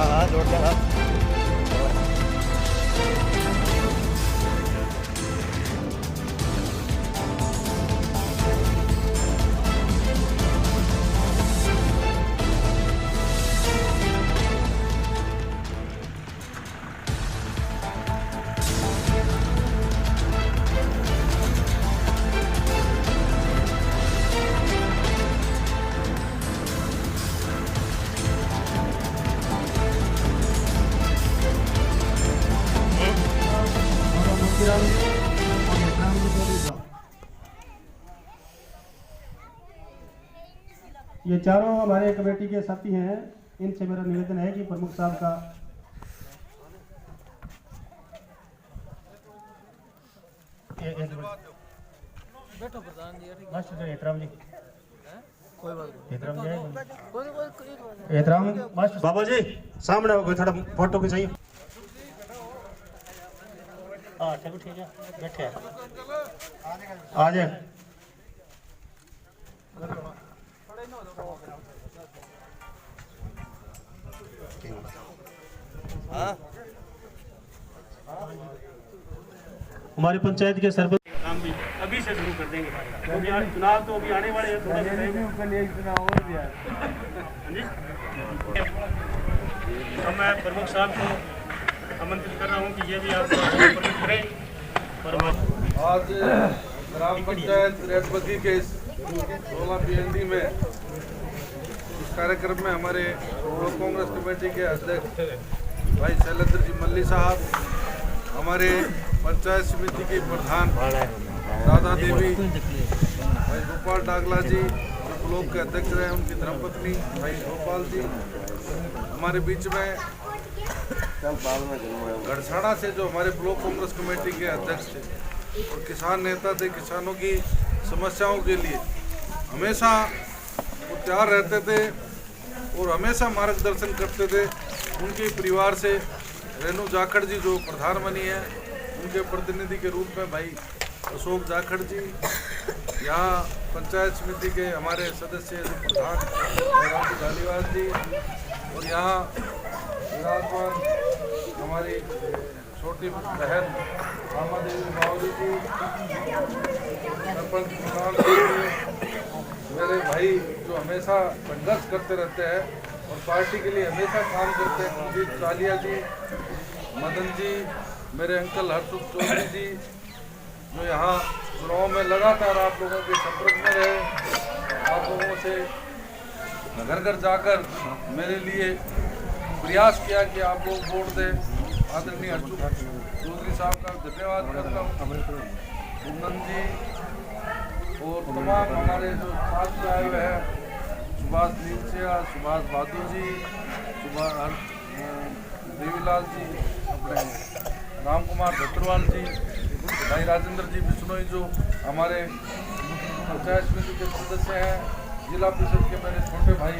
हाँ जोड़ देना। ये चारों हमारे कमेटी के साथी हैं। इनसे मेरा निवेदन है कि प्रमुख साहब का बैठो प्रधान जी। मास्टर एहतराम जी, कोई बात एहतराम मास्टर बाबा जी सामने हो, थोड़ा फोटो खिंचाइए। हाँ ठीक है, बैठे आ जाए। हमारी पंचायत के सरपंच काम भी अभी से शुरू कर देंगे। अभी चुनाव तो अभी आने वाले हैं, थोड़ा सा अब मैं प्रमुख साहब को आमंत्रित कर रहा हूँ कि ये भी आप करें। आज ग्राम पंचायत रेटबगी के 16 PND में इस कार्यक्रम में हमारे कांग्रेस कमेटी के अध्यक्ष भाई शैलेंद्र जी मल्ली साहब, हमारे पंचायत समिति के प्रधान राधा देवी, भाई गोपाल डागला जी जो ब्लॉक के अध्यक्ष रहे, उनकी धर्मपत्नी भाई गोपाल जी, हमारे बीच में गढ़साना से जो हमारे ब्लॉक कांग्रेस कमेटी के अध्यक्ष थे और किसान नेता थे, किसानों की समस्याओं के लिए हमेशा वो तैयार रहते थे और हमेशा मार्गदर्शन करते थे। उनके परिवार से रेणु जाखड़ जी जो प्रधान बनी है, उनके प्रतिनिधि के रूप में भाई अशोक जाखड़ जी, यहाँ पंचायत समिति के हमारे सदस्य जो प्रधान रामू धालीवाल जी, और यहाँ विराजमान हमारी छोटी बहन रामा देवी बावली जी, सरपंच मेरे भाई जो हमेशा संघर्ष करते रहते हैं और पार्टी के लिए हमेशा काम करते हैं, कुलदीप चालिया जी, मदन जी, मेरे अंकल हरसुख चौधरी जी, जो यहाँ चुनाव में लगातार आप लोगों के संपर्क में रहे, आप लोगों से घर घर जाकर मेरे लिए प्रयास किया कि आप लोग वोट दें। आदरणीय हरसुख चौधरी साहब का धन्यवाद करता हूँ, कुंदन जी और तमाम हमारे जो साथ में आए हुए हैं, सुभाष नीलसिया, सुभाष बहादुर जी, देवीलाल जी, अपने राम कुमार धत्रवाल जी, भाई राजेंद्र जी बिश्नोई जो हमारे पंचायत समिति के सदस्य हैं, जिला परिषद के मेरे छोटे भाई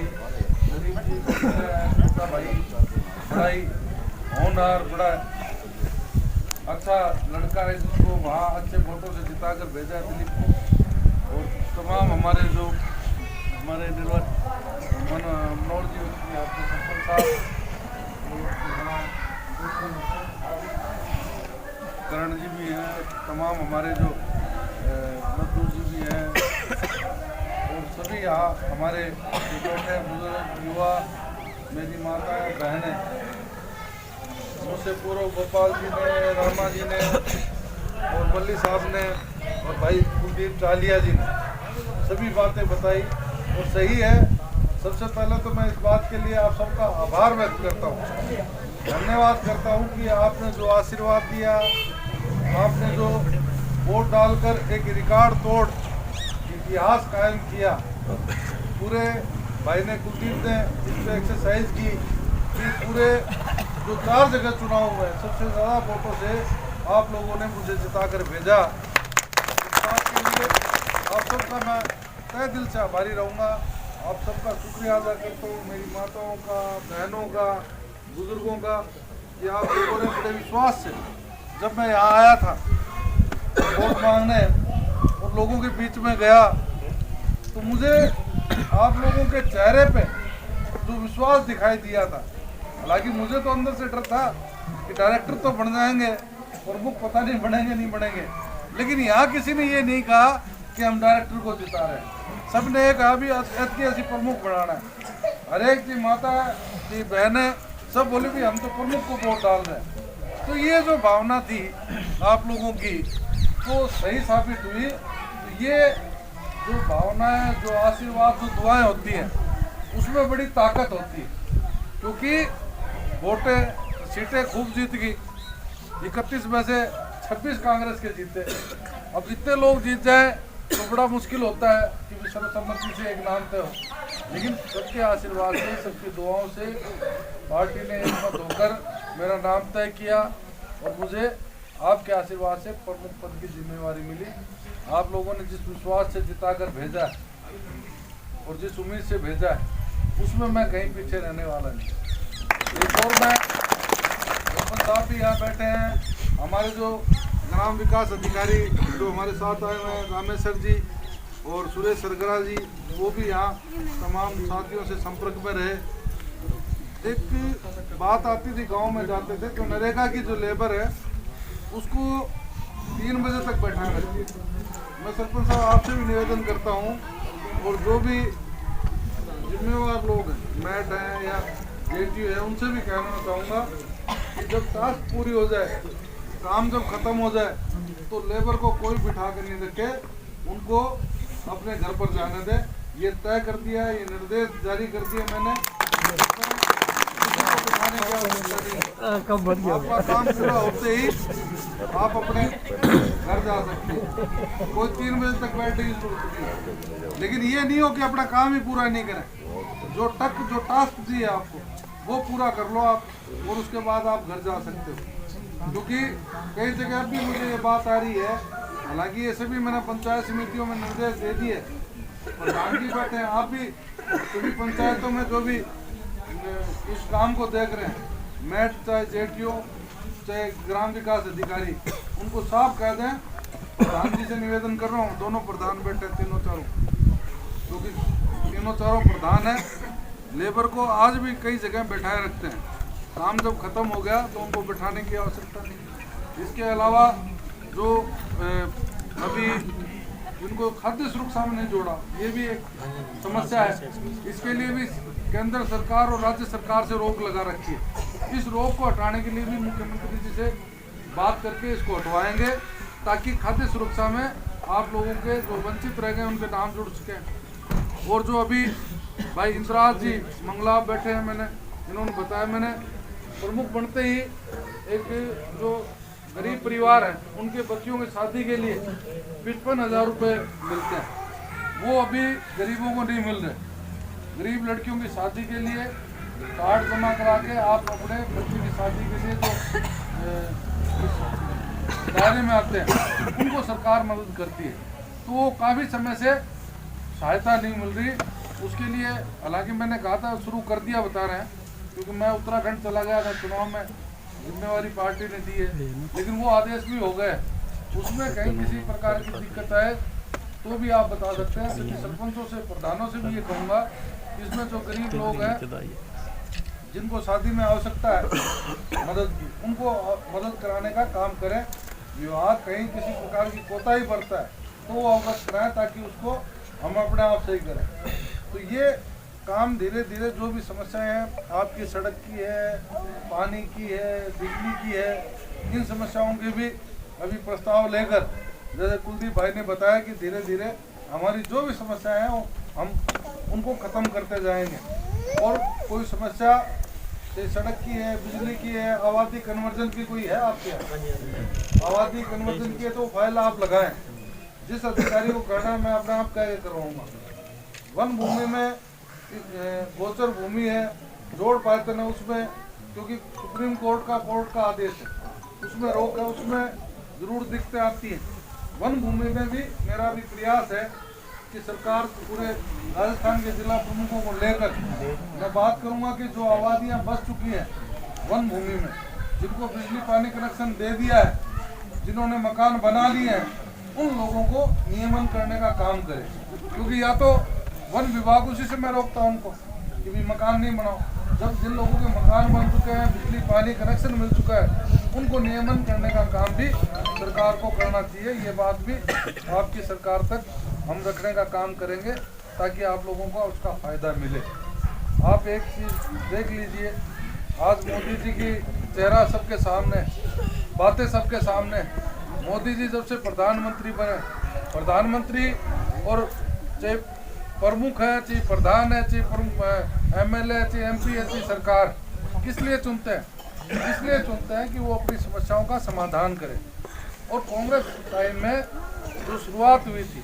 गरीब जी, छोटा भाई बड़ा ही होनहार, बड़ा अच्छा लड़का है जिसको वहाँ अच्छे वोटों से जिताकर भेजा है दिलीप को, और तमाम हमारे जो हमारे मनोहर जी, आपके सरपंच साहब, करण जी भी हैं, तमाम हमारे जो मजदूर जी भी हैं, और सभी यहाँ हमारे छोटे बुजुर्ग युवा, मेरी माताएं बहनें, मुझसे पूर्व गोपाल जी ने, रामा जी ने और मल्ली साहब ने और भाई कुलदीप चालिया जी ने सभी बातें बताई और सही है। सबसे पहले तो मैं इस बात के लिए आप सबका आभार व्यक्त करता हूँ, धन्यवाद करता हूँ कि आपने जो आशीर्वाद दिया, आपने जो वोट डालकर एक रिकॉर्ड तोड़ इतिहास कायम किया। पूरे भाई ने कुलदीप ने इस पर एक्सरसाइज की कि पूरे जो 4 जगह चुनाव हुए सबसे ज़्यादा वोटों से आप लोगों ने मुझे जिताकर भेजा। इस बात के लिए आप सबका मैं तहे दिल से आभारी रहूँगा। आप सबका शुक्रिया अदा करता हूँ, मेरी माताओं का, बहनों का, बुजुर्गों का, कि आप लोगों ने बड़े विश्वास से, जब मैं यहाँ आया था वोट मांगने और लोगों के बीच में गया, तो मुझे आप लोगों के चेहरे पे जो विश्वास दिखाई दिया था हालांकि मुझे तो अंदर से डर था कि डायरेक्टर तो बन जाएंगे, प्रमुख पता नहीं बनेंगे नहीं बनेंगे, लेकिन यहाँ किसी ने ये नहीं कहा कि हम डायरेक्टर को जिता रहे हैं। सब ने कहा भी ऐसी प्रमुख बनाना है। हर एक की माता की बहनें सब बोली भी हम तो प्रमुख को वोट डाल रहे हैं। तो ये जो भावना थी आप लोगों की तो सही साबित हुई। तो ये जो भावना है, जो आशीर्वाद, जो दुआएं होती हैं, उसमें बड़ी ताकत होती है। क्योंकि वोटें सीटें खूब जीत गई, 31 में से 26 कांग्रेस के जीते। अब इतने लोग जीत जाए तो बड़ा मुश्किल होता है कि सर्वसम्मति से एक नाम तय हो, लेकिन सबके आशीर्वाद से, सबकी दुआओं से पार्टी ने एकमत होकर मेरा नाम तय किया और मुझे आपके आशीर्वाद से प्रमुख पद की जिम्मेवारी मिली। आप लोगों ने जिस विश्वास से जिताकर भेजा है और जिस उम्मीद से भेजा है, उसमें मैं कहीं पीछे रहने वाला नहीं। एक और मैं साहब भी यहाँ बैठे हैं, हमारे जो ग्राम विकास अधिकारी जो हमारे साथ आए हुए हैं, रामेश्वर जी और सुरेश सरगरा जी, वो भी यहाँ तमाम साथियों से संपर्क में रहे। एक बात आती थी, गांव में जाते थे तो नरेगा की जो लेबर है उसको 3 बजे तक बैठा करती है। मैं सरपंच साहब आपसे भी निवेदन करता हूँ और जो भी जिम्मेवार लोग हैं, मैट हैं या जेटीयू है, उनसे भी कहना चाहूँगा कि जब टास्क पूरी हो जाए, काम जब खत्म हो जाए, तो लेबर को कोई बिठा कर नहीं रखे, उनको अपने घर पर जाने दे। ये तय कर दिया है, ये निर्देश जारी कर दिया मैंने। आपका काम पूरा होते ही आप अपने घर जा सकते हैं, कोई 3 बजे तक बैठने की जरूरत नहीं। लेकिन ये नहीं हो कि अपना काम ही पूरा नहीं करें। जो टास्क दिए आपको वो पूरा कर लो आप, और उसके बाद आप घर जा सकते हो। क्योंकि कई जगह भी मुझे ये बात आ रही है, हालांकि ये सभी मैंने पंचायत समितियों में निर्देश दे दिए, प्रधान जी बैठे हैं, आप भी सभी पंचायतों में जो भी इस काम को देख रहे हैं, मैट चाहे जेटीओ चाहे ग्राम विकास अधिकारी, उनको साफ कह दें। प्रधान जी से निवेदन कर रहा हूँ, दोनों प्रधान बैठे तीनों चारों, क्योंकि तीनों चारों प्रधान हैं, लेबर को आज भी कई जगह बैठाए रखते हैं। काम जब खत्म हो गया तो उनको बिठाने की आवश्यकता नहीं। इसके अलावा जो अभी जिनको खाद्य सुरक्षा में नहीं जोड़ा, ये भी एक समस्या है। इसके लिए भी केंद्र सरकार और राज्य सरकार से रोक लगा रखी है। इस रोक को हटाने के लिए भी मुख्यमंत्री जी से बात करके इसको हटवाएंगे, ताकि खाद्य सुरक्षा में आप लोगों के जो वंचित रह गए उनके नाम जुड़ सकें। और जो अभी भाई इंद्राज जी मंगला बैठे हैं, मैंने इन्होंने बताया, मैंने प्रमुख बनते ही एक जो गरीब परिवार है उनके बच्चियों की शादी के लिए 55,000 रुपये मिलते हैं, वो अभी गरीबों को नहीं मिल रहे। गरीब लड़कियों की शादी के लिए कार्ड जमा करा के आप अपने बच्ची की शादी के लिए जो दायरे में आते हैं उनको सरकार मदद करती है। तो वो काफ़ी समय से सहायता नहीं मिल रही, उसके लिए हालांकि मैंने कहा था शुरू कर दिया, बता रहे हैं, क्योंकि मैं उत्तराखंड चला गया था, चुनाव में जिम्मेवारी पार्टी ने दी है, लेकिन वो आदेश भी हो गए। उसमें कहीं किसी प्रकार की दिक्कत आए तो भी आप बता सकते हैं। सभी सरपंचों से, प्रधानों से भी ये कहूँगा, इसमें जो गरीब लोग हैं जिनको शादी में आवश्यकता है मदद की, उनको मदद कराने का काम करें। विभाग कहीं किसी प्रकार की कोताही बरता है तो वो अवगत कराएं, ताकि उसको हम अपने आप सही करें। तो ये काम धीरे धीरे जो भी समस्याएं हैं, आपकी सड़क की है, पानी की है, बिजली की है, इन समस्याओं के भी अभी प्रस्ताव लेकर, जैसे कुलदीप भाई ने बताया कि धीरे धीरे हमारी जो भी समस्याएं हैं हम उनको ख़त्म करते जाएंगे। और कोई समस्या सड़क की है, बिजली की है, आबादी कन्वर्जन की कोई है आपके यहाँ, आबादी कन्वर्जन की है तो फाइल आप लगाएं। जिस अधिकारी को करना है मैं अपने आप कह करवाऊँगा। वन भूमि में गोचर भूमि है, जोड़ पायतन है, उसमें क्योंकि सुप्रीम कोर्ट का आदेश है, उसमें रोक है, उसमें जरूर दिक्कतें आती हैं। वन भूमि में भी मेरा भी प्रयास है कि सरकार पूरे राजस्थान के जिला प्रमुखों को लेकर मैं बात करूंगा कि जो आबादियां बस चुकी हैं वन भूमि में, जिनको बिजली पानी कनेक्शन दे दिया है, जिन्होंने मकान बना लिए हैं, उन लोगों को नियमन करने का काम करे। क्योंकि या तो वन विभाग, उसी से मैं रोकता हूं उनको कि भी मकान नहीं बनाओ, जब जिन लोगों के मकान बन चुके हैं, बिजली पानी कनेक्शन मिल चुका है, उनको नियमन करने का काम भी सरकार को करना चाहिए। ये बात भी आपकी सरकार तक हम रखने का काम करेंगे ताकि आप लोगों को उसका फ़ायदा मिले। आप एक चीज़ देख लीजिए, आज मोदी जी की चेहरा सबके सामने, बातें सबके सामने। मोदी जी जब से प्रधानमंत्री बने, प्रधानमंत्री और चाहे प्रमुख है, चाहे प्रधान है, चाहे प्रमुख MLA, चाहे MP है, चाहे सरकार, किस लिए चुनते हैं? इसलिए चुनते हैं कि वो अपनी समस्याओं का समाधान करें। और कांग्रेस टाइम में जो शुरुआत हुई थी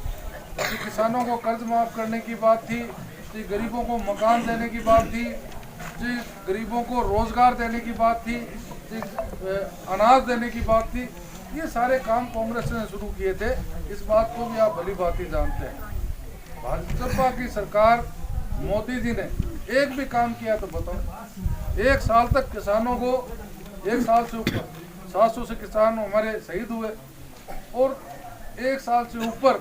कि किसानों को कर्ज माफ़ करने की बात थी, जी गरीबों को मकान देने की बात थी, जी गरीबों को रोज़गार देने की बात थी, जी अनाज देने की बात थी, ये सारे काम कांग्रेस ने शुरू किए थे। इस बात को भी आप भली भांति जानते हैं। भाजपा की सरकार, मोदी जी ने एक भी काम किया तो बताओ। एक साल तक किसानों को, एक साल से ऊपर 700 से किसान हमारे शहीद हुए और एक साल से ऊपर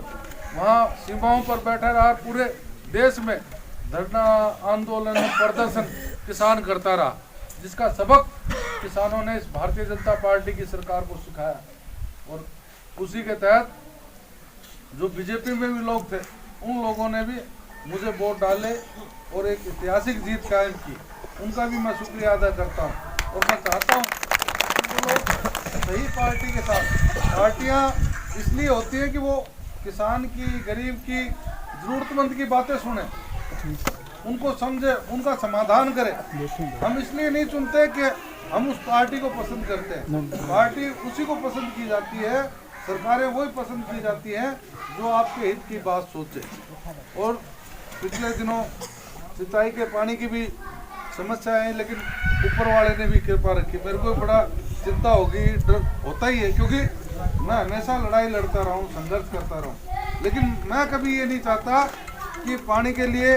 वहाँ सीमाओं पर बैठा रहा। पूरे देश में धरना, आंदोलन, प्रदर्शन किसान करता रहा, जिसका सबक किसानों ने इस भारतीय जनता पार्टी की सरकार को सिखाया। और उसी के तहत जो बीजेपी में भी लोग थे, उन लोगों ने भी मुझे वोट डाले और एक ऐतिहासिक जीत कायम की। उनका भी मैं शुक्रिया अदा करता हूँ। और मैं चाहता हूँ कि वो लोग सही पार्टी के साथ, पार्टियाँ इसलिए होती हैं कि वो किसान की, गरीब की, ज़रूरतमंद की बातें सुने, उनको समझे, उनका समाधान करे। हम इसलिए नहीं चुनते कि हम उस पार्टी को पसंद करते हैं, पार्टी उसी को पसंद की जाती है, सरकारें वही पसंद की जाती हैं जो आपके हित की बात सोचे। और पिछले दिनों सिंचाई के पानी की भी समस्या है, लेकिन ऊपर वाले ने भी कृपा रखी। मेरे को बड़ा चिंता होगी, डर होता ही है, क्योंकि मैं हमेशा लड़ाई लड़ता रहा हूँ, संघर्ष करता रहा हूँ, लेकिन मैं कभी ये नहीं चाहता कि पानी के लिए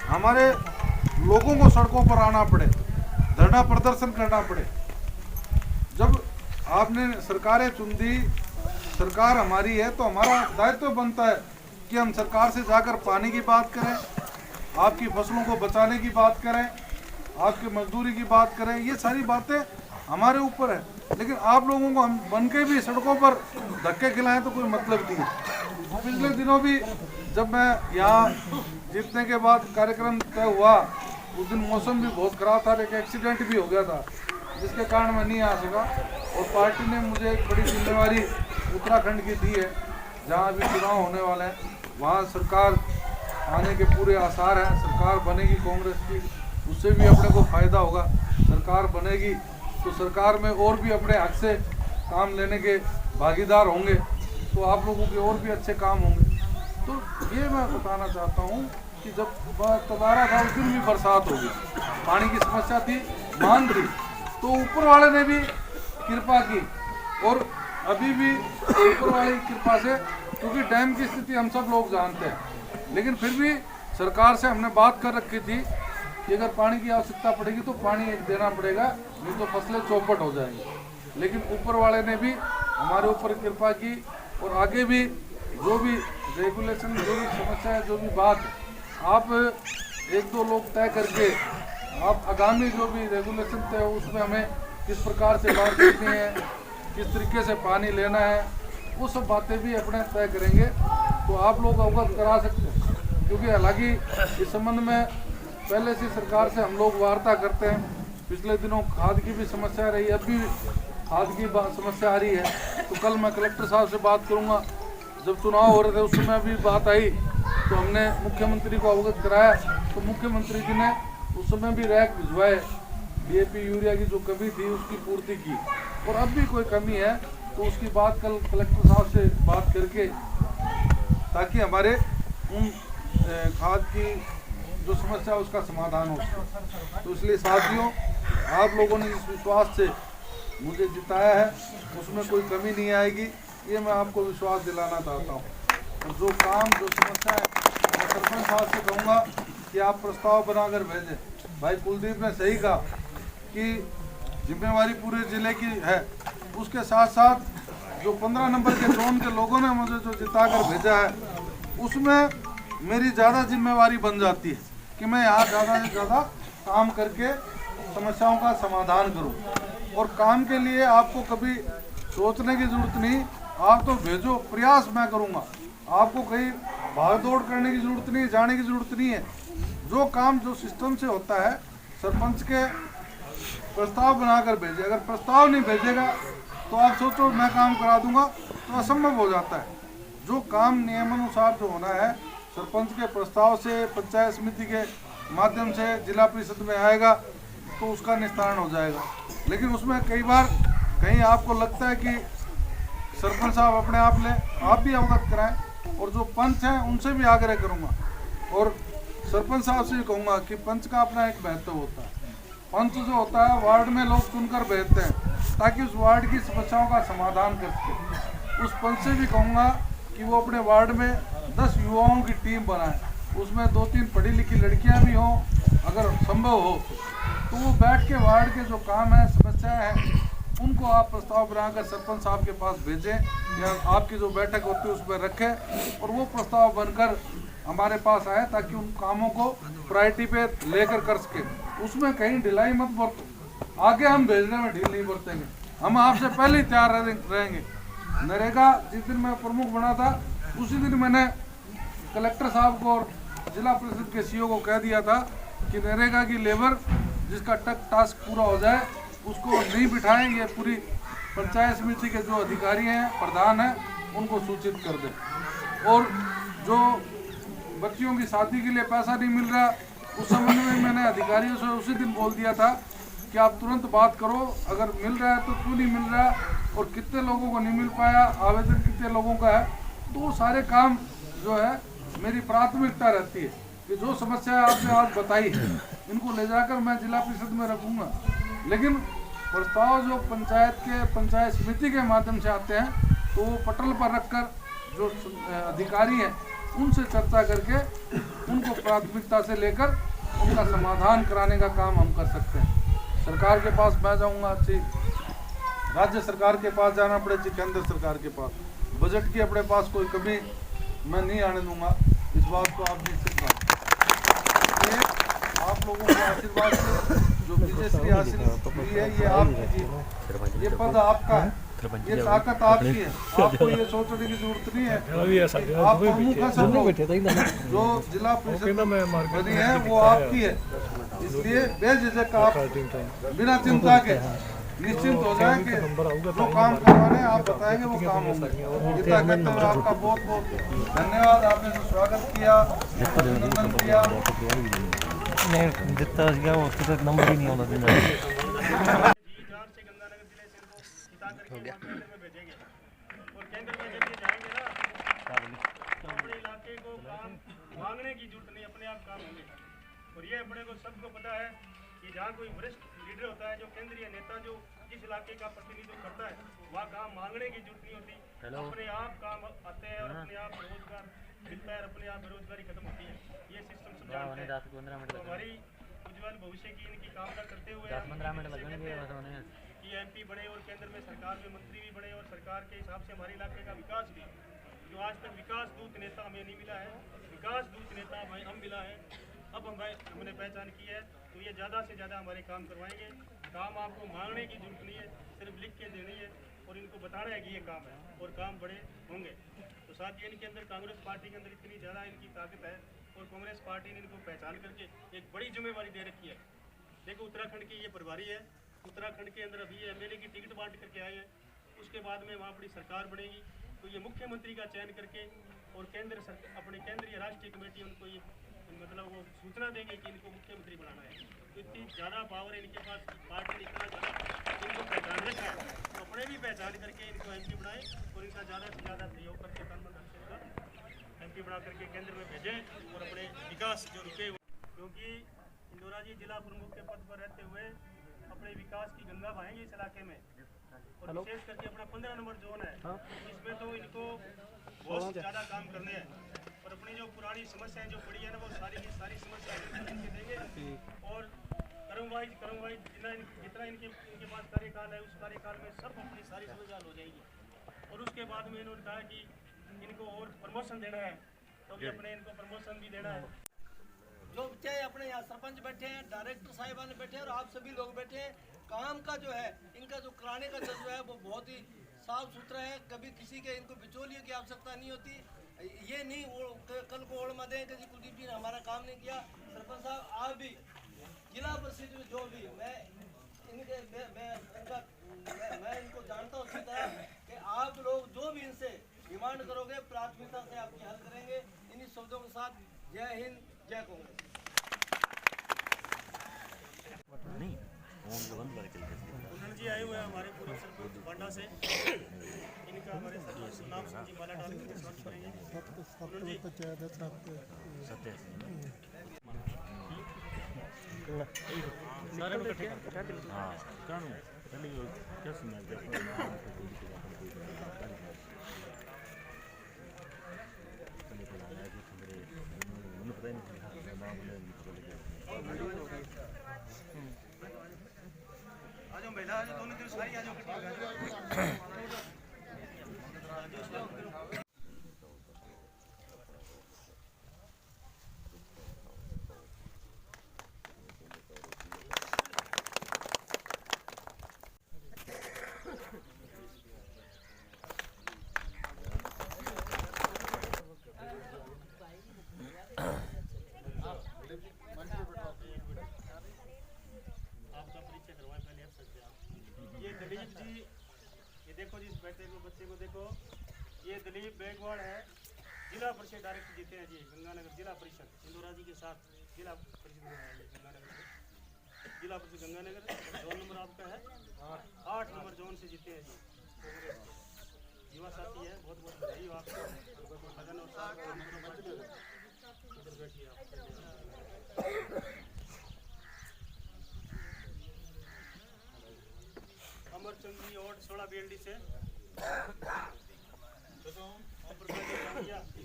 हमारे लोगों को सड़कों पर आना पड़े, धरना प्रदर्शन करना पड़े। जब आपने सरकारें चुन दी, सरकार हमारी है, तो हमारा दायित्व बनता है कि हम सरकार से जाकर पानी की बात करें, आपकी फसलों को बचाने की बात करें, आपकी मजदूरी की बात करें। ये सारी बातें हमारे ऊपर है, लेकिन आप लोगों को हम बन के भी सड़कों पर धक्के खिलाएं तो कोई मतलब नहीं है। पिछले दिनों भी जब मैं यहाँ जीतने के बाद कार्यक्रम तय हुआ, उस दिन मौसम भी बहुत ख़राब था, एक एक्सीडेंट भी हो गया था, जिसके कारण मैं नहीं आ सका। और पार्टी ने मुझे एक बड़ी जिम्मेवारी उत्तराखंड की दी है, जहाँ अभी चुनाव होने वाले हैं। वहाँ सरकार आने के पूरे आसार हैं, सरकार बनेगी कांग्रेस की, उससे भी अपने को फ़ायदा होगा। सरकार बनेगी तो सरकार में और भी अपने हक से काम लेने के भागीदार होंगे, तो आप लोगों के और भी अच्छे काम होंगे। तो ये मैं बताना चाहता हूँ कि जब दोबारा था उस दिन भी बरसात होगी, पानी की समस्या थी, मान थी, तो ऊपर वाले ने भी कृपा की। और अभी भी ऊपर वाले की कृपा से, क्योंकि डैम की स्थिति हम सब लोग जानते हैं, लेकिन फिर भी सरकार से हमने बात कर रखी थी कि अगर पानी की आवश्यकता पड़ेगी तो पानी देना पड़ेगा, नहीं तो फसलें चौपट हो जाएंगी। लेकिन ऊपर वाले ने भी हमारे ऊपर कृपा की और आगे भी जो भी रेगुलेशन, जो भी समस्या है, जो भी बात आप एक दो लोग तय करके, आप आगामी जो भी रेगुलेशन तय हो उसमें हमें किस प्रकार से बात करनी है, किस तरीके से पानी लेना है, वो सब बातें भी अपने तय करेंगे तो आप लोग अवगत करा सकते हैं। क्योंकि हालांकि इस संबंध में पहले से सरकार से हम लोग वार्ता करते हैं। पिछले दिनों खाद की भी समस्या रही, अब भी खाद की समस्या आ रही है। तो कल मैं कलेक्टर साहब से बात करूंगा। जब चुनाव हो रहे थे उस समय भी बात आई तो हमने मुख्यमंत्री को अवगत कराया, तो मुख्यमंत्री जी ने उस समय भी रैक भिजवाए, DAP यूरिया की जो कमी थी उसकी पूर्ति की। और अब भी कोई कमी है तो उसकी बात कल कलेक्टर साहब से बात करके, ताकि हमारे उन खाद की जो समस्या है उसका समाधान हो। तो इसलिए साथियों, आप लोगों ने जिस विश्वास से मुझे जिताया है उसमें कोई कमी नहीं आएगी, ये मैं आपको विश्वास दिलाना चाहता हूँ। और जो काम, जो समस्या है, मैं सरपंच साहब से कहूँगा कि आप प्रस्ताव बनाकर भेजें। भाई कुलदीप ने सही कहा कि जिम्मेवारी पूरे ज़िले की है, उसके साथ साथ जो 15 नंबर के जोन के लोगों ने मुझे जो जिता कर भेजा है, उसमें मेरी ज़्यादा जिम्मेवारी बन जाती है कि मैं यहाँ ज़्यादा से ज़्यादा काम करके समस्याओं का समाधान करूं। और काम के लिए आपको कभी सोचने की जरूरत नहीं, आप तो भेजो, प्रयास मैं करूंगा। आपको कहीं भाग दौड़ करने की जरूरत नहीं, जाने की जरूरत नहीं है। जो काम जो सिस्टम से होता है, सरपंच के प्रस्ताव बनाकर भेजे। अगर प्रस्ताव नहीं भेजेगा तो आप सोचो मैं काम करा दूंगा, तो असंभव हो जाता है। जो काम नियमानुसार जो होना है, सरपंच के प्रस्ताव से, पंचायत समिति के माध्यम से जिला परिषद में आएगा तो उसका निस्तारण हो जाएगा। लेकिन उसमें कई बार कहीं आपको लगता है कि सरपंच साहब अपने आप ले, आप भी अवगत कराएं। और जो पंच हैं उनसे भी आग्रह करूंगा और सरपंच साहब से भी कहूँगा कि पंच का अपना एक महत्व होता है। पंच जो होता है वार्ड में लोग चुनकर भेजते हैं ताकि उस वार्ड की समस्याओं का समाधान कर सके। उस पंच से भी कहूँगा कि वो अपने वार्ड में 10 युवाओं की टीम बनाए, उसमें 2-3 पढ़ी लिखी लड़कियां भी हों, अगर संभव हो तो वो बैठ के वार्ड के जो काम है, समस्याएं हैं, उनको आप प्रस्ताव बनाकर सरपंच साहब के पास भेजें या आपकी जो बैठक होती है उसमें रखें और वो प्रस्ताव बनकर हमारे पास आए ताकि उन कामों को प्रायोरिटी पे लेकर कर सके। उसमें कहीं ढिलाई मत बरतो, आगे हम भेजने में ढील नहीं बरतेंगे, हम आपसे पहले ही तैयार रहेंगे। नरेगा जिस दिन मैं प्रमुख बना था उसी दिन मैंने कलेक्टर साहब को और जिला परिषद के सीईओ को कह दिया था कि नरेगा की लेबर जिसका टास्क पूरा हो जाए उसको नहीं बिठाएं। ये पूरी पंचायत समिति के जो अधिकारी हैं, प्रधान हैं, उनको सूचित कर दें। और जो बच्चियों की शादी के लिए पैसा नहीं मिल रहा, उस संबंध में मैंने अधिकारियों से उसी दिन बोल दिया था कि आप तुरंत बात करो, अगर मिल रहा है तो क्यों नहीं मिल रहा और कितने लोगों को नहीं मिल पाया, आवेदन कितने लोगों का है। तो वो सारे काम जो है मेरी प्राथमिकता रहती है कि जो समस्या आपने आज बताई है इनको ले जाकर मैं जिला परिषद में रखूँगा। लेकिन प्रस्ताव जो पंचायत समिति के माध्यम से आते हैं तो वो पटल पर रखकर जो अधिकारी हैं उनसे चर्चा करके उनको प्राथमिकता से लेकर उनका समाधान कराने का काम हम कर सकते हैं। सरकार के पास मैं जाऊंगा, राज्य सरकार के पास जाना पड़े, केंद्र सरकार के पास, बजट की अपने पास कोई कमी मैं नहीं आने दूंगा। इस बात को आप निश्चित मानें। आप लोगों के आशीर्वाद से जो विजयश्री हासिल हुई है ये आपकी जीत, ये पद आपका है, ये ताकत आपकी है। आपको ये सोचने की जरूरत नहीं है आप प्रमुख हैं, सब लोग जो जिला परिषद बनी है वो आपकी है। इसलिए बेझिझक आप बिना चिंता के निश्चिंत हो जाए कि जो काम करवाने आप बताएंगे वो काम होंगे। इतना कहते हुए आपका बहुत बहुत धन्यवाद। आपने जो स्वागत किया, अभिनंदन किया। नहीं जितना उसके तक नंबर ही नहीं होना दिन हो गया। केंद्र में भेजेंगे और केंद्र में जब ये जाएंगे ना तो अपने इलाके को काम मांगने की जरूरत नहीं, अपने आप काम होंगे। और ये अपने को सबको पता है कि जहाँ कोई वरिष्ठ लीडर होता है, जो केंद्रीय नेता जो जिस इलाके का प्रतिनिधित्व करता है, वहाँ काम मांगने की जरूरत नहीं होती, अपने आप काम आते हैं और अपने आप रोजगार मिलता है, अपने आप बेरोजगारी खत्म होती है। ये सिस्टम सब जानते हैं। तो हमारी उज्ज्वल भविष्य की इनकी कामना करते हुए कि एमपी बने और केंद्र में सरकार में मंत्री भी बने और सरकार के हिसाब से हमारे इलाके का विकास भी, जो आज तक विकास दूत नेता हमें नहीं मिला है, विकास दूत नेता हम मिला है, अब हमने पहचान की है। तो ये ज़्यादा से ज़्यादा हमारे काम करवाएंगे। काम आपको मांगने की जरूरत नहीं है, सिर्फ लिख के देनी है और इनको बताना है कि ये काम है और काम बड़े होंगे। तो साथ ही इनके अंदर कांग्रेस पार्टी के अंदर इतनी ज़्यादा इनकी ताकत है और कांग्रेस पार्टी ने इनको पहचान करके एक बड़ी जिम्मेवारी दे रखी है। देखो उत्तराखंड की ये प्रभारी है, उत्तराखंड के अंदर अभी एमएलए की टिकट बांट करके आए हैं, उसके बाद में वहाँ अपनी सरकार बनेगी तो ये मुख्यमंत्री का चयन करके और अपने केंद्रीय राष्ट्रीय कमेटी उनको ये मतलब वो सूचना देंगे कि इनको मुख्यमंत्री बनाना है। तो इतनी ज़्यादा पावर है इनके पास, पार्टी ने इतना ज़्यादा इनको पहचान रखा है, तो अपने भी पहचान करके इनको एमपी बनाए और इनका ज़्यादा से ज़्यादा सहयोग करके एमपी बना करके केंद्र में भेजें और अपने विकास जो रुके, क्योंकि इंदौरा जी जिला प्रमुख के पद पर रहते हुए अपने विकास की गंगा बहाएंगे इस इलाके में। और विशेष करके अपना 15 नंबर जोन है, इसमें तो इनको बहुत ज़्यादा काम करने हैं और अपनी जो पुरानी समस्याएं जो पड़ी है ना वो सारी की सारी समस्याएं इनके देंगे और क्रमवाइज जितना इनके पास कार्यकाल है उस कार्यकाल में सब अपनी सारी समस्या हो जाएगी। और उसके बाद में इन्होंने कहा कि इनको और प्रमोशन देना है तो भी अपने इनको प्रमोशन भी देना है। जो चाहे अपने यहाँ सरपंच बैठे हैं, डायरेक्टर साहिबान बैठे हैं और आप सभी लोग बैठे हैं, काम का जो है इनका जो कराने का जो है वो बहुत ही साफ सुथरा है। कभी किसी के इनको बिचौलियों की आवश्यकता नहीं होती। ये नहीं कल को ओढ़ दें कि जी कुलदीप जी ने हमारा काम नहीं किया। सरपंच साहब आप भी जिला परिषद में जो भी मैं इनको जानता हूँ अच्छी तरह कि आप लोग जो भी इनसे डिमांड करोगे प्राथमिकता से आपकी हल करेंगे। इन्हीं शब्दों के साथ जय हिंद, जय कांग्रेस। कुंदन जी आए हुए हैं हमारे पूर्व सरपंच बांडा से। इनका हमारे सरपंच नाम जी माला डाल के स्वागत करेंगे। कुंदन जी सारे में इकट्ठे हाँ कानून पहले क्या सुना जब आज महिला आज दोनों दिन सारी आज दिलीप जी, ये देखो जी, इस बैठे को बच्चे को देखो, ये दिलीप बेगवाड़ है, जिला परिषद डायरेक्टर जीते हैं जी गंगानगर जिला परिषद इंदौरा जी के साथ जिला परिषद गंगानगर से, जिला परिषद गंगानगर। जोन नंबर आपका है 8 नंबर जोन से जीते हैं जी। युवा साथी है, बहुत बहुत बधाई हो आपको। लगन और साथ इधर बैठिए आप। अमरचंद जी और 16 BLD से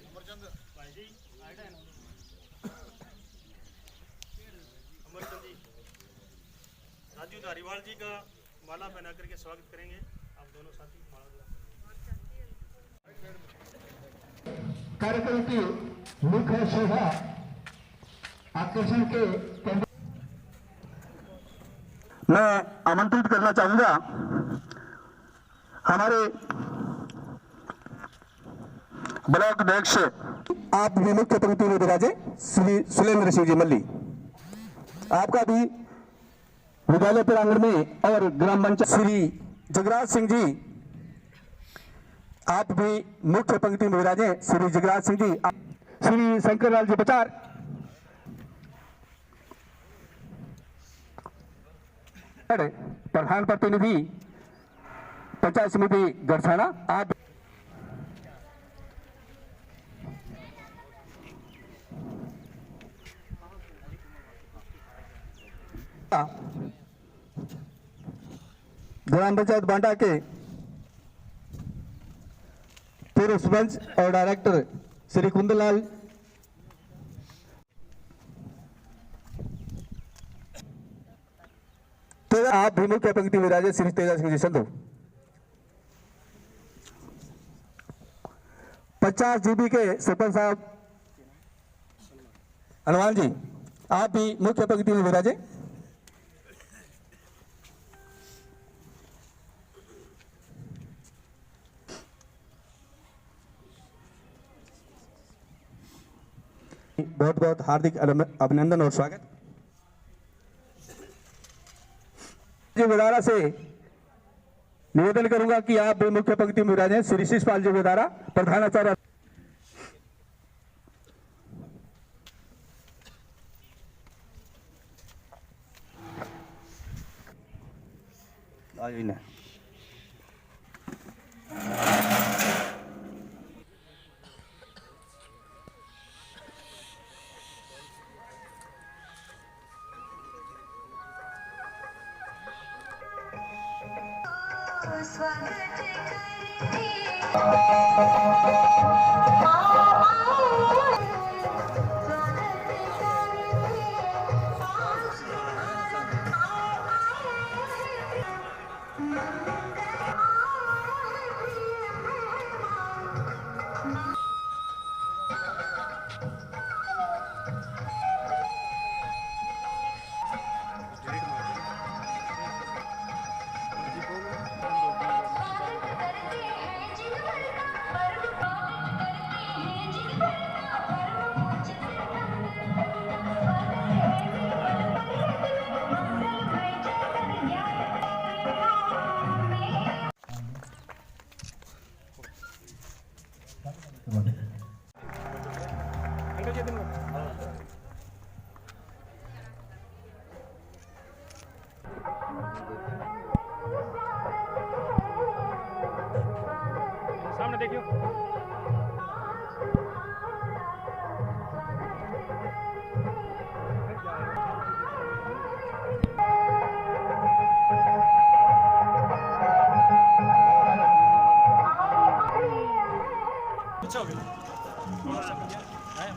अमरचंद भाई जी आइडा है ना। अमरचंद जी राजू धारीवाल जी का माला पहना करके स्वागत करेंगे। आप दोनों साथी कार्यक्रम की मुख्य शोभा आकर्षण के मैं आमंत्रित करना चाहूंगा हमारे ब्लॉक अध्यक्ष आप भी मुख्य पंक्ति में विराजे श्री सुलेंद्र सिंह जी मल्ली। आपका भी विद्यालय प्रांगण में और ग्राम पंचायत श्री जगराज सिंह जी, आप भी मुख्य पंक्ति में विराजे श्री जगराज सिंह जी। श्री शंकरलाल जी बचार, प्रधान प्रतिनिधि पंचायत समिति गढ़साना, आप ग्राम पंचायत बांडा के पूर्व सरपंच और डायरेक्टर श्री कुंदलाल, आप भी मुख्य पंक्ति में विराजे श्री तेजा सिंह जी संधू। 50 GB के सरपंच साहब हनुमान जी, आप भी मुख्य पंक्ति में विराजे। बहुत बहुत हार्दिक अभिनंदन और स्वागत। विदारा से निवेदन करूंगा कि आप भी मुख्य पंक्ति में विराजे श्री शिषपाल जी विदारा, प्रधानाचार्य। आइए ना स्वागत करते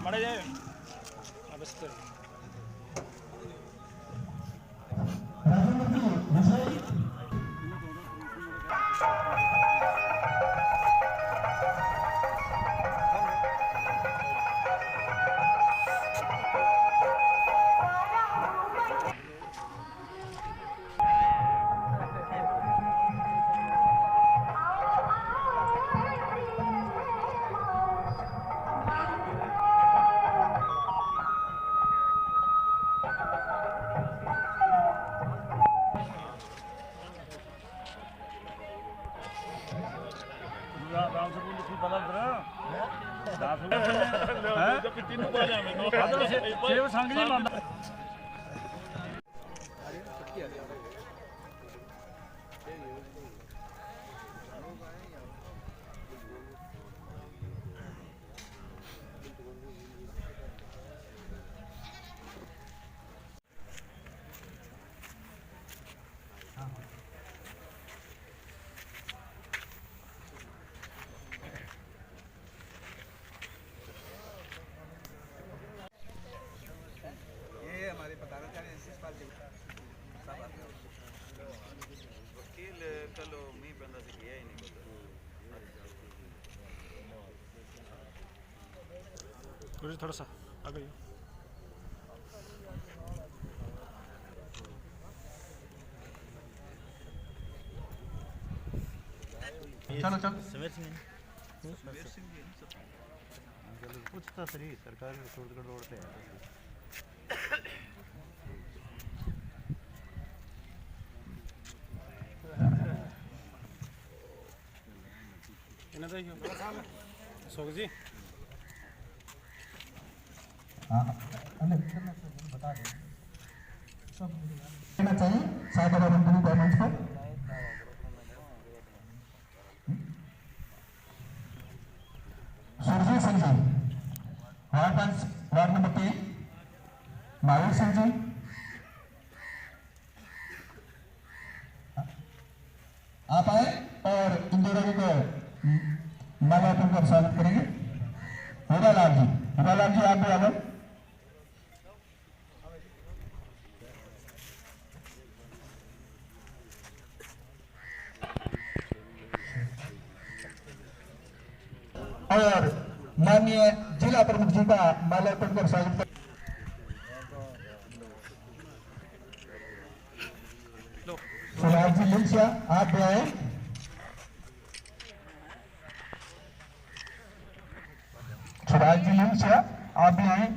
मरे जाए राम से बोल तू बता दरा हैं जब तीनों बोल जा मैं तो सेव संग नहीं मानता वकील कल मी बंदा से गया ही नहीं पता थोड़ा सा आगे चलो चलो सवेर सिंह पूछता सही सरकार सूरतगढ़ रोड पे है सोग जी बता दें चाहिए सादर मंच पर सुरजीत सिंह जी वार्ड नंबर 3 महावीर सिंह जी आप आए और इंदिरा जी को माल्यार्पण कर स्वागत करेंगे। हीरालाल जी आप भी आ गए। और माननीय जिला प्रमुख जी का माल्यार्पण कर स्वागत कर सुलाल जी लिंचिया आप भी आए। सुराज जी लिंचिया आप भी आए।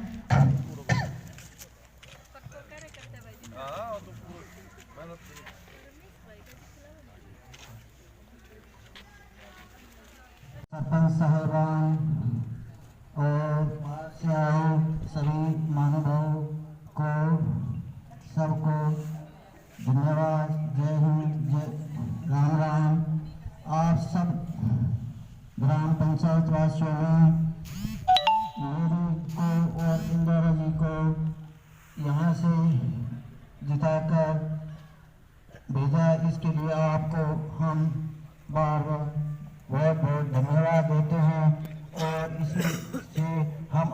सरपंच साहिबान और सभी महानुभाव को सबको धन्यवाद। जय हिंद, जय राम राम। आप सब ग्राम पंचायत वासियों ने मेरी को और इंदिरा जी को यहाँ से जिताकर भेजा, इसके लिए आपको हम बार बार बहुत बहुत धन्यवाद देते हैं। और इसी से हम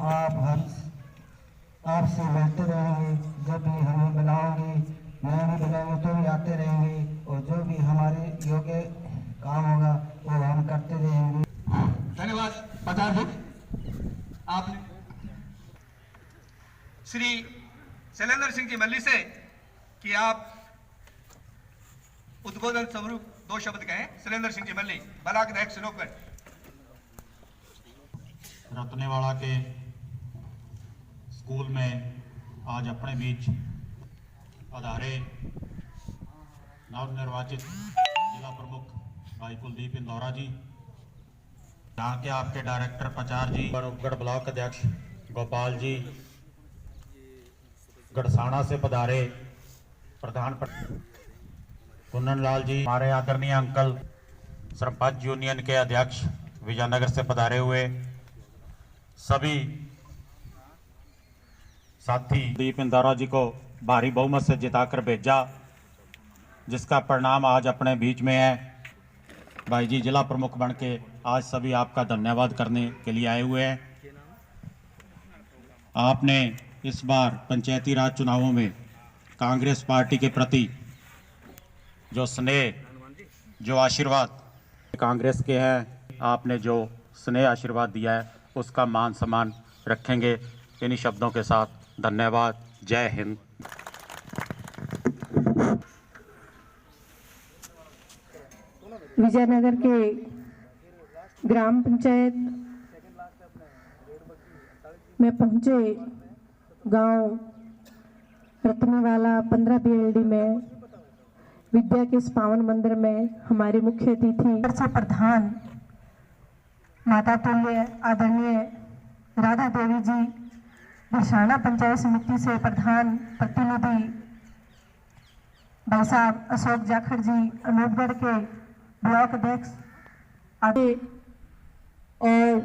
आपसे मिलते रहेंगे। जब भी हमें बुलाओगे नहीं बुलाएंगे तो भी आते रहेंगे और जो भी हमारे योग्य काम होगा वो हम करते रहेंगे। धन्यवाद पचार जी। आपने श्री शैलेंद्र सिंह जी मल्ली से कि आप उद्बोधन स्वरूप 2 शब्द कहें। शैलेंद्र सिंह जी मल्ली, ब्लॉक अध्यक्ष श्लोकगढ़। रतनेवाड़ा के स्कूल में आज अपने बीच पधारे नवनिर्वाचित जिला प्रमुख भाई कुलदीप इंदौरा जी, यहाँ के आपके डायरेक्टर पचार जी, उपगढ़ ब्लॉक अध्यक्ष गोपाल जी, गढ़साना से पधारे प्रधान कुन्नन लाल जी, हमारे आदरणीय अंकल सरपंच यूनियन के अध्यक्ष विजयनगर से पधारे हुए सभी साथी दीप इंदौरा जी को भारी बहुमत से जिताकर भेजा, जिसका परिणाम आज अपने बीच में है। भाई जी जिला प्रमुख बन के आज सभी आपका धन्यवाद करने के लिए आए हुए हैं। आपने इस बार पंचायती राज चुनावों में कांग्रेस पार्टी के प्रति जो स्नेह, जो आशीर्वाद कांग्रेस के हैं, आपने जो स्नेह आशीर्वाद दिया है उसका मान सम्मान रखेंगे। इन्हीं शब्दों के साथ धन्यवाद। जय हिंद। विजयनगर के ग्राम पंचायत में पहुंचे गांव रतनीवाला 15 BLD में विद्या के इस पावन मंदिर में हमारे मुख्य अतिथि से प्रधान माता तुल्य आदरणीय राधा देवी जी, बरसाना पंचायत समिति से प्रधान प्रतिनिधि भाई साहब अशोक जाखड़ जी, अनूपगढ़ के ब्लॉक अध्यक्ष आदि और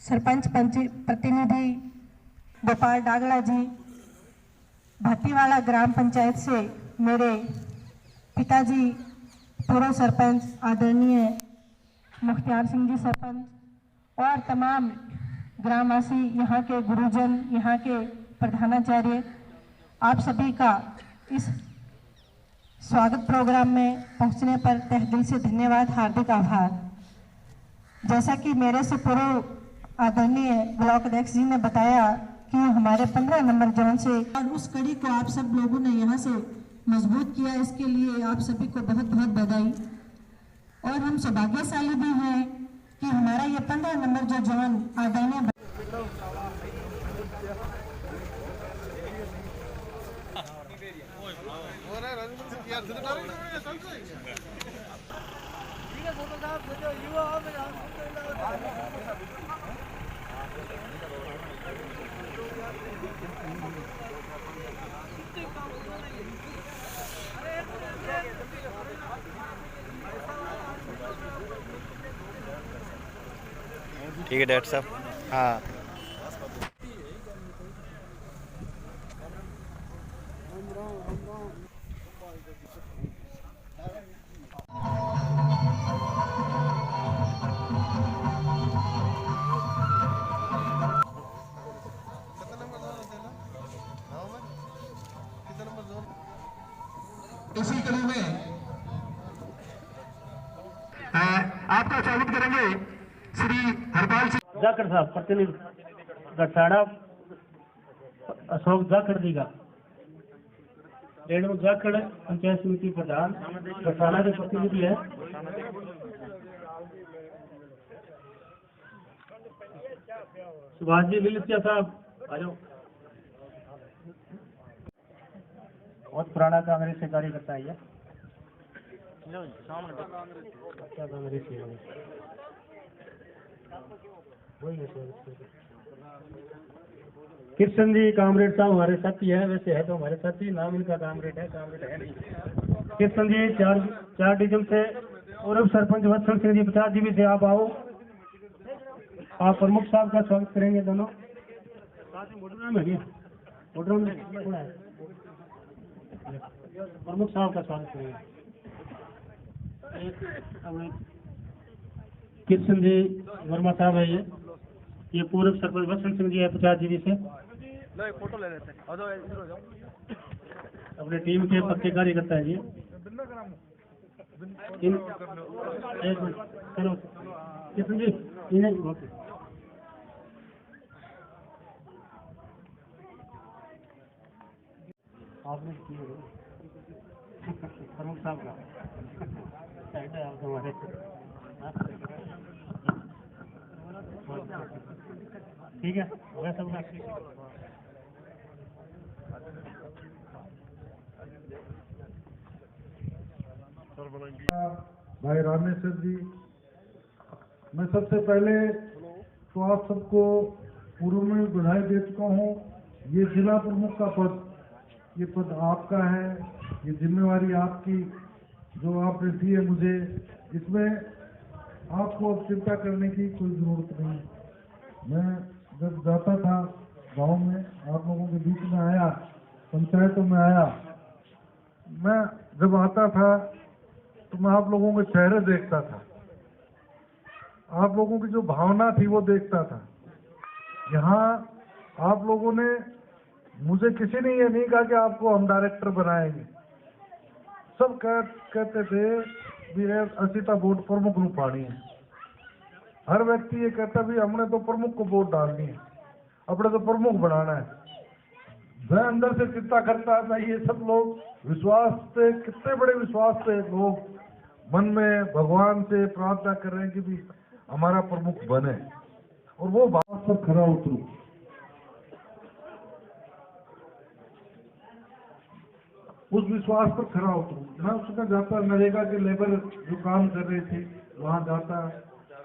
सरपंच प्रतिनिधि गोपाल डागला जी, भाटीवाला ग्राम पंचायत से मेरे पिताजी पूर्व सरपंच आदरणीय मुख्तियार सिंह जी सरपंच और तमाम ग्रामवासी, यहाँ के गुरुजन, यहाँ के प्रधानाचार्य, आप सभी का इस स्वागत प्रोग्राम में पहुंचने पर तहे दिल से धन्यवाद, हार्दिक आभार। जैसा कि मेरे से पूर्व आदरणीय ब्लॉक अध्यक्ष जी ने बताया कि हमारे 15 नंबर जोन से और उस कड़ी को आप सब लोगों ने यहाँ से मजबूत किया, इसके लिए आप सभी को बहुत बहुत बधाई। और हम सौभाग्यशाली भी हैं कि हमारा ये 15 नंबर जो जोन आदरणीय ठीक है डॉक्टर साहब। हाँ इसी कड़ी में आपका स्वागत करेंगे श्री हरपाल सिंह जाखड़ साहब, प्रतिनिधि गठाड़ा अशोक जाखड़ जी का, रेणु जाखड़ पंचायत समिति प्रधान गठाड़ा के प्रतिनिधि है। सुभाष जी लिलिया साहब आ जाओ, बहुत पुराना कांग्रेस से कार्यकर्ता है। क्या कांग्रेस कृष्ण जी कामरेड साहब हमारे साथी है, वैसे है तो हमारे साथी, नाम इनका कामरेड है नहीं। कृष्ण जी चार डिवीजन से और अब सरपंच वत्सल सिंह जी 50 GB से आप आओ। आप प्रमुख साहब का स्वागत करेंगे दोनों। प्रमुख साहब का स्वागत करेंगे। कृष्ण जी वर्मा साहब है, ये पूर्व सरपंच वत्सल सिंह जी है 50 GB से। फोटो ले लेते हैं, अपने टीम के पक्के कार्यकर्ता है ये। एक मिनट चलो कृष्ण जी, इन्हें आपने प्रमुख साहब का हमारे ठीक है, हो गया सब। भाई रामेश्वर जी, मैं सबसे पहले तो आप सबको पूर्व में बधाई दे चुका हूँ। ये जिला प्रमुख का पद, ये पद आपका है, ये जिम्मेवारी आपकी जो आपने दी है मुझे, इसमें आपको अब चिंता करने की कोई ज़रूरत नहीं है। मैं जब जाता था गांव में, आप लोगों के बीच में आया, पंचायतों में आया, मैं जब आता था तो मैं आप लोगों के चेहरे देखता था, आप लोगों की जो भावना थी वो देखता था। यहाँ आप लोगों ने, मुझे किसी ने ये नहीं कहा कि आपको हम डायरेक्टर बनाएंगे। सब कहते थे भी असीता वोट प्रमुख ਨੂੰ पानी है। हर व्यक्ति ये कहता भी हमने तो प्रमुख को वोट डालनी है, अपने तो प्रमुख बनाना है। मैं अंदर से चिंता करता था, ये सब लोग विश्वास से, कितने बड़े विश्वास से लोग मन में भगवान से प्रार्थना कर रहे हैं कि भी हमारा प्रमुख बने, और वो बात पर खरा उतरू। उस विश्वास पर खरा उतरू। मैं उसमें जाता, नरेगा के लेबर जो काम कर रहे थे वहाँ जाता,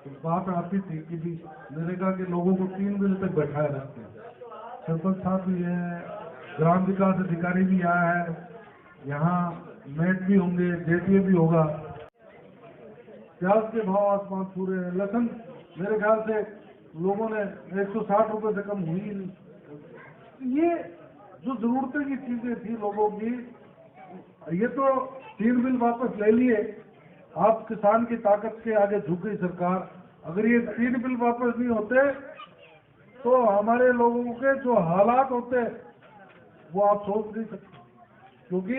तो बात आती थी कि भी नरेगा के लोगों को 3 बजे तक बैठाए रहते हैं। सरपंच साहब भी है, ग्राम विकास अधिकारी भी आया है, यहाँ मेट भी होंगे, जेटीए भी होगा। प्याज के भाव आसमान छू रहे हैं। लहसुन मेरे ख्याल से लोगों ने 160 रुपए से कम हुई नहीं। ये जो जरूरतें की चीजें थी लोगों की, ये तो 3 बिल वापस ले लिए। आप किसान की ताकत के आगे झुक गई सरकार। अगर ये 3 बिल वापस नहीं होते तो हमारे लोगों के जो हालात होते वो आप सोच नहीं सकते, क्योंकि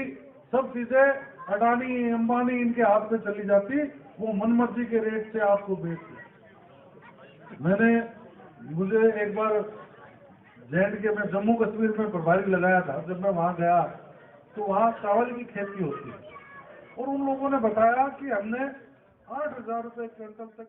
सब चीजें अडानी अंबानी इनके हाथ में चली जाती, वो मनमर्जी के रेट से आपको बेचते। मुझे एक बार जे में जम्मू कश्मीर में प्रभारी लगाया था। जब मैं वहां गया तो वहाँ चावल की खेती होती है, और उन लोगों ने बताया कि हमने 8,000 रुपए क्विंटल तक